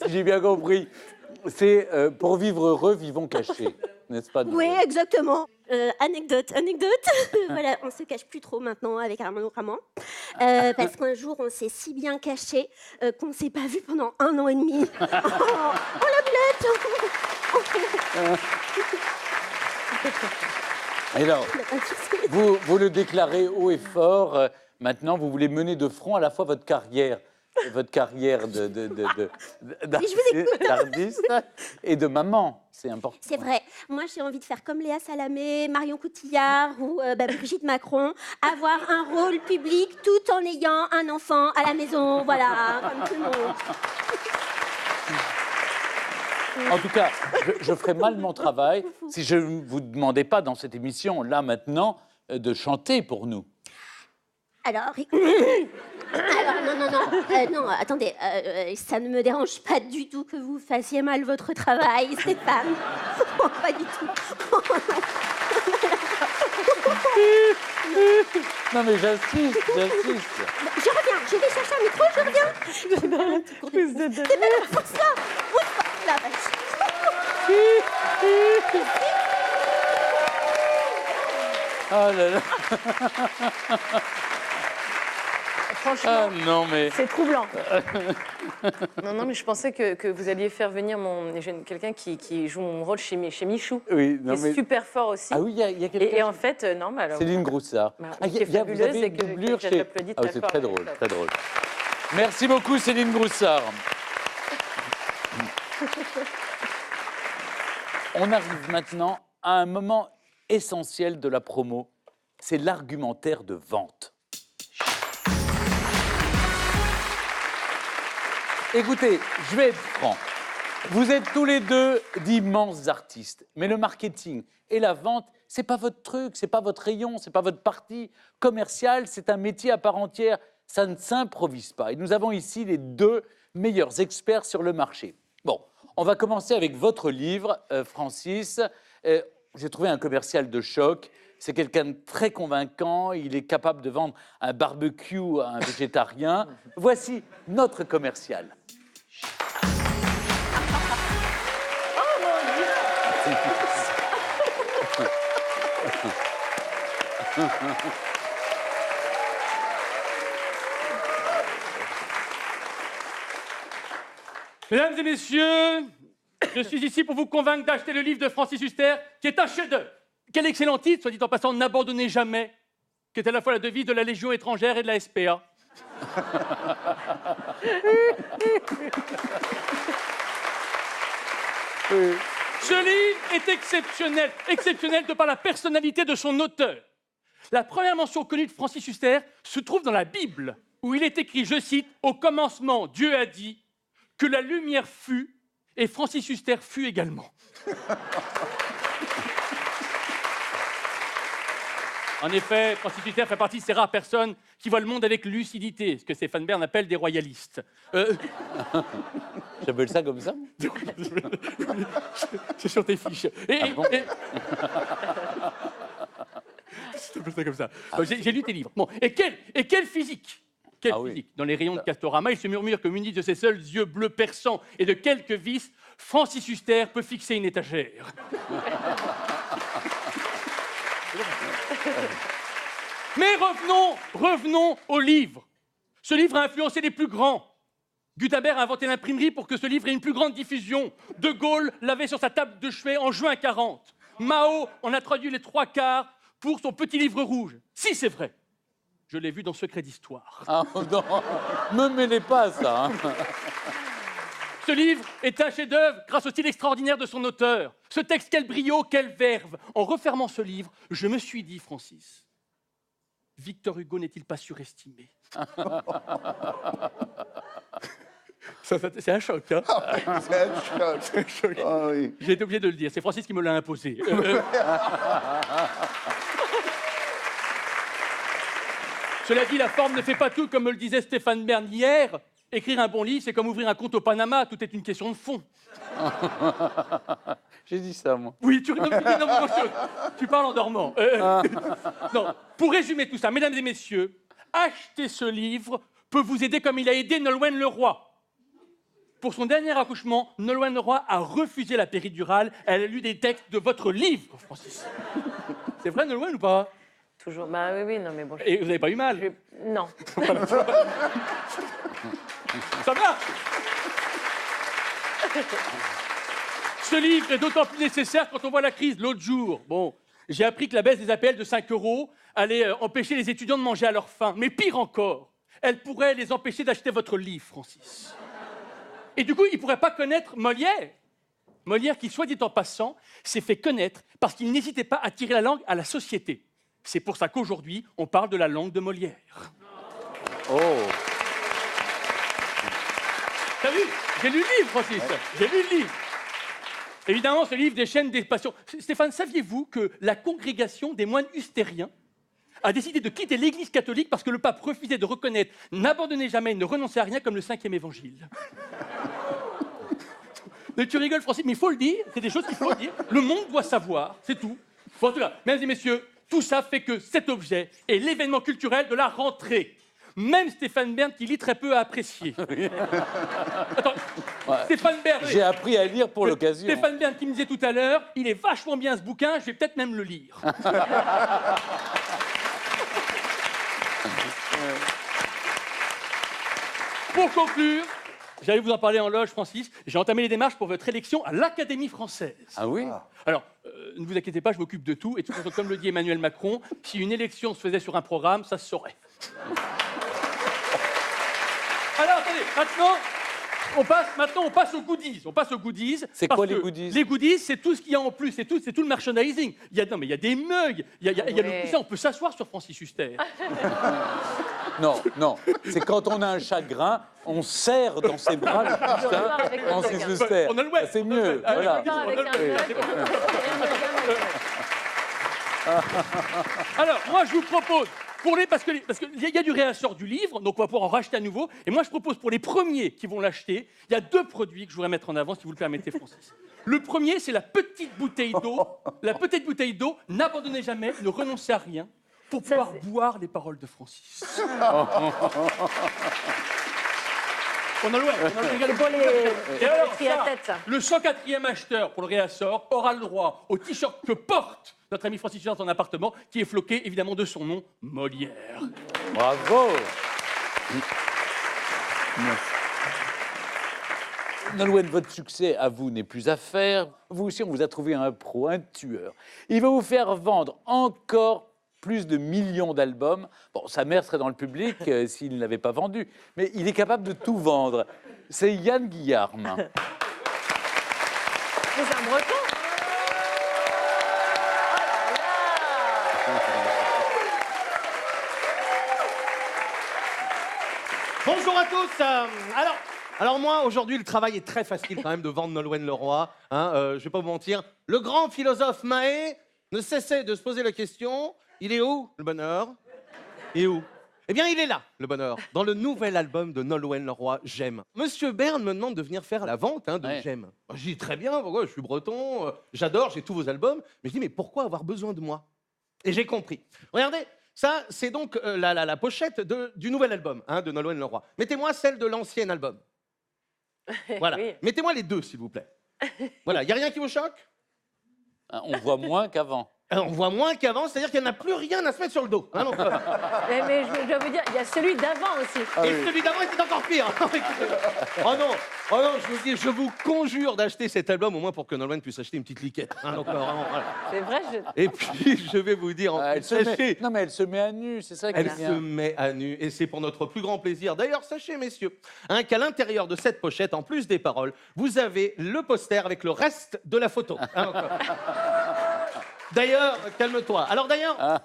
si j'ai bien compris, c'est pour vivre heureux, vivons cachés. N'est-ce pas? Oui, exactement. Anecdote. Voilà, on se cache plus trop maintenant avec Armand. Parce qu'un jour, on s'est si bien caché qu'on ne s'est pas vu pendant 1 an et demi. Oh, la blette. Alors, vous le déclarez haut et fort. Maintenant, vous voulez mener de front à la fois votre carrière d'artiste et de maman. C'est important. C'est vrai. Moi, j'ai envie de faire comme Léa Salamé, Marion Cotillard ou Brigitte Macron, avoir un rôle public tout en ayant un enfant à la maison. Voilà, comme tout le monde. En tout cas, je ferais mal mon travail si je ne vous demandais pas dans cette émission, là, maintenant, de chanter pour nous. Alors, non, attendez, ça ne me dérange pas du tout que vous fassiez mal votre travail, Stéphane. Oh, pas du tout. Non mais j'insiste. Je reviens, je vais chercher un micro, je reviens. Stéphane, pousse-la. La vache. Oh là là. Franchement, non mais... c'est troublant. Non, mais je pensais que vous alliez faire venir quelqu'un qui joue mon rôle chez Michou, Oui, qui est super fort aussi. Ah oui, il y a quelqu'un... Et en fait, non, mais alors... Céline Groussard. Ce qui est fabuleux, c'est que j'applaudis très c'est fort. très drôle, très drôle. Merci beaucoup, Céline Groussard. On arrive maintenant à un moment essentiel de la promo. C'est l'argumentaire de vente. Écoutez, je vais être franc. Vous êtes tous les deux d'immenses artistes, mais le marketing et la vente, c'est pas votre truc, c'est pas votre rayon, c'est pas votre partie commerciale, c'est un métier à part entière. Ça ne s'improvise pas. Et nous avons ici les deux meilleurs experts sur le marché. Bon, on va commencer avec votre livre, Francis. J'ai trouvé un commercial de choc. C'est quelqu'un de très convaincant. Il est capable de vendre un barbecue à un végétarien. Voici notre commercial. Mesdames et messieurs, je suis ici pour vous convaincre d'acheter le livre de Francis Huster, qui est un chef-d'œuvre. Quel excellent titre, soit dit en passant, N'abandonnez jamais, qui est à la fois la devise de la Légion étrangère et de la SPA. Ce livre est exceptionnel, exceptionnel de par la personnalité de son auteur. La première mention connue de Francis Huster se trouve dans la Bible, où il est écrit, je cite, « Au commencement, Dieu a dit que la lumière fut, et Francis Huster fut également. » En effet, Francis Huster fait partie de ces rares personnes qui voient le monde avec lucidité, ce que Stéphane Bern appelle des royalistes. J'appelle ça comme ça? C'est sur tes fiches. Ah bon? J'appelle ça comme ça. J'ai lu tes livres. Bon, et quelle physique! Quelle physique! Dans les rayons de Castorama, il se murmure que muni de ses seuls yeux bleus perçants et de quelques vis, Francis Huster peut fixer une étagère. Mais revenons au livre. Ce livre a influencé les plus grands. Gutenberg a inventé l'imprimerie pour que ce livre ait une plus grande diffusion. De Gaulle l'avait sur sa table de chevet en juin 40. Mao en a traduit les 3/4 pour son petit livre rouge. Si c'est vrai, je l'ai vu dans Secret d'Histoire. Ah non, me mêlez pas à ça. Hein. Ce livre est un chef-d'œuvre grâce au style extraordinaire de son auteur. Ce texte, quel brio, quelle verve. En refermant ce livre, je me suis dit, Francis, Victor Hugo n'est-il pas surestimé? C'est un choc, hein? C'est un choc. Ah oui. J'ai été obligé de le dire, c'est Francis qui me l'a imposé. Cela dit, la forme ne fait pas tout, comme me le disait Stéphane Bern hier. Écrire un bon livre, c'est comme ouvrir un compte au Panama, tout est une question de fond. J'ai dit ça, moi. Oui, tu parles en dormant. Non, pour résumer tout ça, mesdames et messieurs, acheter ce livre peut vous aider comme il a aidé Nolwenn Leroy. Pour son dernier accouchement, Nolwenn Leroy a refusé la péridurale. Elle a lu des textes de votre livre, Francis. C'est vrai, Nolwenn, ou pas? Toujours. Bah oui, non, mais bon. Et vous n'avez pas eu mal? Non. Ça va. Ce livre est d'autant plus nécessaire quand on voit la crise. L'autre jour, j'ai appris que la baisse des APL de 5 € allait empêcher les étudiants de manger à leur faim. Mais pire encore, elle pourrait les empêcher d'acheter votre livre, Francis. Et du coup, ils ne pourraient pas connaître Molière. Molière qui, soit dit en passant, s'est fait connaître parce qu'il n'hésitait pas à tirer la langue à la société. C'est pour ça qu'aujourd'hui, on parle de la langue de Molière. Oh. T'as vu? J'ai lu le livre, Francis. J'ai lu le livre. Évidemment, ce livre déchaîne des passions. Stéphane, saviez-vous que la congrégation des moines hustériens a décidé de quitter l'Église catholique parce que le pape refusait de reconnaître, n'abandonnez jamais, ne renoncez à rien comme le 5e évangile. Mais tu rigoles, Francis, mais il faut le dire, c'est des choses qu'il faut dire. Le monde doit savoir, c'est tout. Bon, en tout cas, mesdames et messieurs, tout ça fait que cet objet est l'événement culturel de la rentrée. Même Stéphane Bern, qui lit très peu, a apprécié. Attends, Stéphane Bern... J'ai appris à lire pour l'occasion. Stéphane Bern, qui me disait tout à l'heure, il est vachement bien ce bouquin, je vais peut-être même le lire. Pour conclure, j'allais vous en parler en loge, Francis. J'ai entamé les démarches pour votre élection à l'Académie française. Ah oui? Alors, ne vous inquiétez pas, je m'occupe de tout. Et de toute façon, comme le dit Emmanuel Macron, si une élection se faisait sur un programme, ça se saurait. Alors, attendez, maintenant, on passe aux goodies. C'est quoi les goodies? Les goodies, c'est tout ce qu'il y a en plus, c'est tout le merchandising. Il y a des mugs, il y a le coussin, on peut s'asseoir sur Francis Huster. Non, c'est quand on a un chagrin, on serre dans ses bras le coussin, Francis Huster. On a le web. C'est mieux, voilà. Alors, moi, je vous propose, parce qu'il y a du réassort du livre, donc on va pouvoir en racheter à nouveau. Et moi, je propose pour les premiers qui vont l'acheter, il y a 2 produits que je voudrais mettre en avant, si vous le permettez, Francis. Le premier, c'est la petite bouteille d'eau. La petite bouteille d'eau, n'abandonnez jamais, ne renoncez à rien, pour pouvoir boire les paroles de Francis. On a le le 104e acheteur pour le réassort aura le droit au t-shirt que porte notre ami Francis dans son appartement, qui est floqué évidemment de son nom, Molière. Bravo. Nolwenn, votre succès à vous n'est plus à faire. Vous aussi, on vous a trouvé un pro, un tueur. Il va vous faire vendre encore plus de millions d'albums. Bon, sa mère serait dans le public s'il ne l'avait pas vendu, mais il est capable de tout vendre. C'est Yann Guillarme. C'est un breton. Bonjour à tous. Alors moi, aujourd'hui, le travail est très facile quand même de vendre Nolwenn Leroy. Je vais pas vous mentir. Le grand philosophe Mahé ne cessait de se poser la question, il est où, le bonheur? Il est où? Eh bien, il est là, le bonheur, dans le nouvel album de Nolwenn Leroy, J'aime. Monsieur Bern me demande de venir faire la vente de J'aime. Je dis très bien, pourquoi? Je suis breton, j'adore, j'ai tous vos albums. Mais je dis, mais pourquoi avoir besoin de moi? Et j'ai compris. Regardez, ça, c'est donc la pochette du nouvel album de Nolwenn Leroy. Mettez-moi celle de l'ancien album. Voilà. Oui. Mettez-moi les 2, s'il vous plaît. Voilà. Il n'y a rien qui vous choque? On voit moins qu'avant. On voit moins qu'avant, c'est-à-dire qu'il n'y en a plus rien à se mettre sur le dos. Donc, mais je dois vous dire, il y a celui d'avant aussi. Et celui d'avant était encore pire. Oh non, je vous dis, je vous conjure d'acheter cet album au moins pour que Nolwenn puisse acheter une petite liquette. Donc, vraiment, voilà. C'est vrai. Et puis, je vais vous dire... sachez, non, mais elle se met à nu, c'est ça qui est bien. Elle se met à nu, et c'est pour notre plus grand plaisir. D'ailleurs, sachez, messieurs, qu'à l'intérieur de cette pochette, en plus des paroles, vous avez le poster avec le reste de la photo. D'ailleurs, calme-toi. Alors d'ailleurs,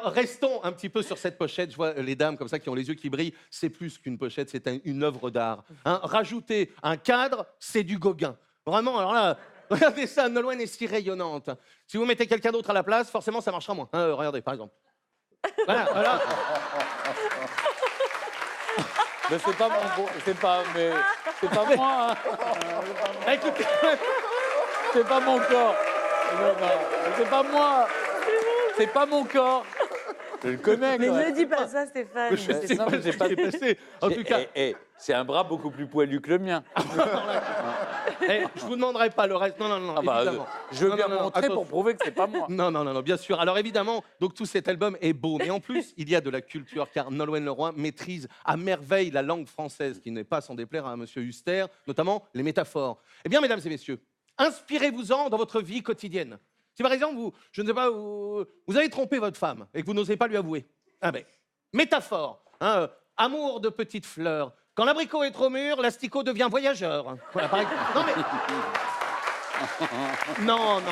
restons un petit peu sur cette pochette. Je vois les dames comme ça qui ont les yeux qui brillent. C'est plus qu'une pochette, c'est une œuvre d'art. Rajouter un cadre, c'est du Gauguin. Vraiment, alors là, regardez ça, Nolwenn est si rayonnante. Si vous mettez quelqu'un d'autre à la place, forcément, ça marchera moins. Regardez, par exemple. Voilà. Mais c'est pas mon... C'est pas moi. Écoutez, c'est pas mon corps. Non, c'est pas moi. C'est pas mon corps. Je le connais. Mais ne dis pas ça, Stéphane. Je sais pas ce qui est passé. En tout cas, c'est un bras beaucoup plus poilu que le mien. Je vous demanderai pas le reste. Non, évidemment. Je veux bien montrer pour prouver que c'est pas moi. Non, bien sûr. Alors évidemment, donc tout cet album est beau, mais en plus, il y a de la culture, car Nolwenn Leroy maîtrise à merveille la langue française, qui n'est pas sans déplaire à Monsieur Huster, notamment les métaphores. Eh bien, mesdames et messieurs, inspirez-vous-en dans votre vie quotidienne. Si par exemple, vous avez trompé votre femme et que vous n'osez pas lui avouer, métaphore, amour de petite fleur. Quand l'abricot est trop mûr, l'asticot devient voyageur. Voilà, par exemple. Non, mais... Non.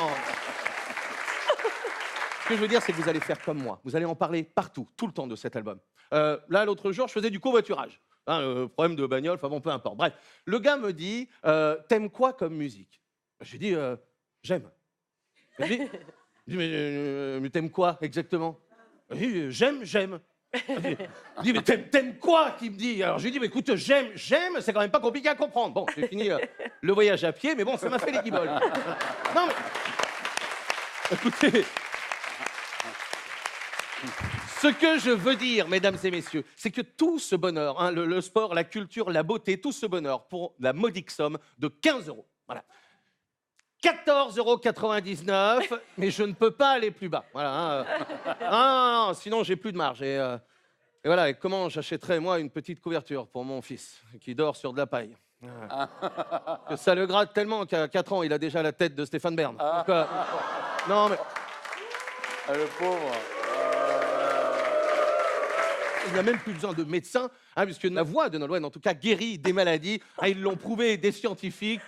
Ce que je veux dire, c'est que vous allez faire comme moi. Vous allez en parler partout, tout le temps de cet album. Là, l'autre jour, je faisais du covoiturage. Problème de bagnole, enfin bon, peu importe. Bref, le gars me dit, t'aimes quoi comme musique? J'ai dit, j'aime. Il me dit, mais t'aimes quoi exactement? J'aime. Il dit, mais t'aimes quoi? Qui me dit. Alors je lui dis, mais écoute, j'aime, c'est quand même pas compliqué à comprendre. Bon, j'ai fini le voyage à pied, mais bon, ça m'a fait les guibolles. Non, mais. Écoutez. Ce que je veux dire, mesdames et messieurs, c'est que tout ce bonheur, hein, le sport, la culture, la beauté, tout ce bonheur pour la modique somme de 15 €. Voilà. 14,99 €, mais je ne peux pas aller plus bas. Voilà, hein. Non, sinon j'ai plus de marge. Et voilà, et comment j'achèterais, moi, une petite couverture pour mon fils qui dort sur de la paille. Que ça le gratte tellement qu'à 4 ans, il a déjà la tête de Stéphane Bern. Donc, non, mais... le pauvre. Il n'y a même plus besoin de médecin, hein, puisque la voix de Nolwenn, en tout cas, guérit des maladies. Hein, ils l'ont prouvé, des scientifiques.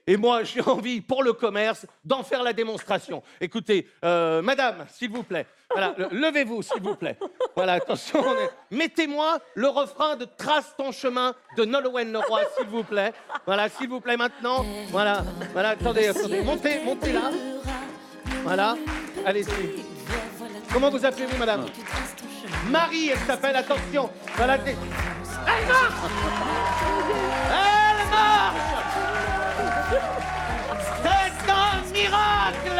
Et moi, j'ai envie, pour le commerce, d'en faire la démonstration. Écoutez, madame, s'il vous plaît, voilà, levez-vous, s'il vous plaît. Voilà, attention, mettez-moi le refrain de Trace ton chemin de Nolwenn Leroy, s'il vous plaît. Voilà, s'il vous plaît, maintenant. Voilà, attendez, montez là. Voilà, allez-y. Comment vous appelez-vous, madame? Marie, elle s'appelle, attention. Voilà, elle marche! Elle marche! C'est un miracle!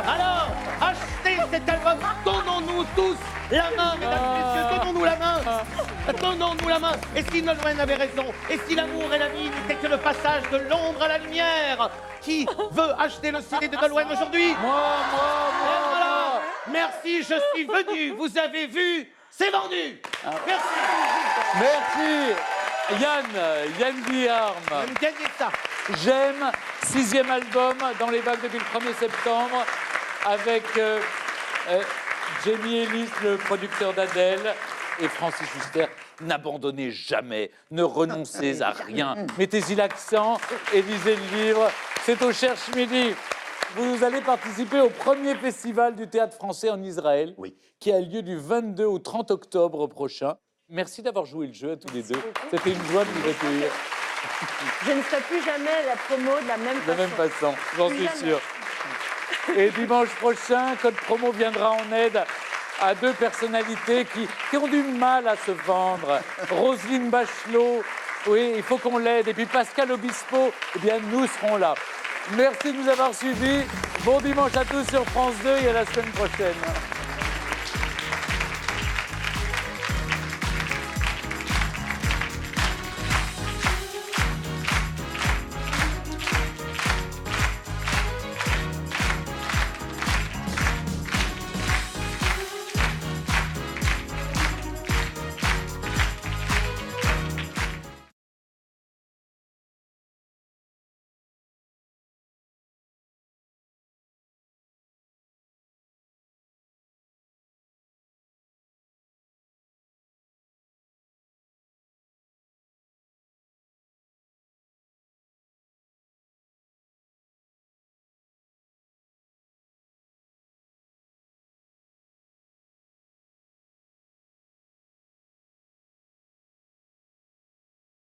Alors, achetez cet album, donnons-nous tous la main, mesdames et messieurs, donnons-nous la main! Donnons-nous la main! Et si Nolwenn avait raison, et si l'amour et la vie n'étaient que le passage de l'ombre à la lumière, qui veut acheter le CD de Nolwenn aujourd'hui? Moi. Merci, je suis venu, vous avez vu, c'est vendu. Merci. Yann Guillaume. Ça. J'aime, 6e album dans les bacs depuis le 1er septembre avec Jamie Ellis, le producteur d'Adèle, et Francis Huster. N'abandonnez jamais, ne renoncez à rien. Mettez-y l'accent et lisez le livre. C'est au Cherche Midi. Vous allez participer au premier festival du théâtre français en Israël, qui a lieu du 22 au 30 octobre prochain. Merci d'avoir joué le jeu à tous les deux. C'était une joie de vous accueillir. Je ne ferai plus jamais la promo de la même façon. De la même façon, j'en suis sûr. Et dimanche prochain, Code Promo viendra en aide à 2 personnalités qui ont du mal à se vendre. Roselyne Bachelot, oui, il faut qu'on l'aide. Et puis Pascal Obispo, eh bien, nous serons là. Merci de nous avoir suivis. Bon dimanche à tous sur France 2 et à la semaine prochaine.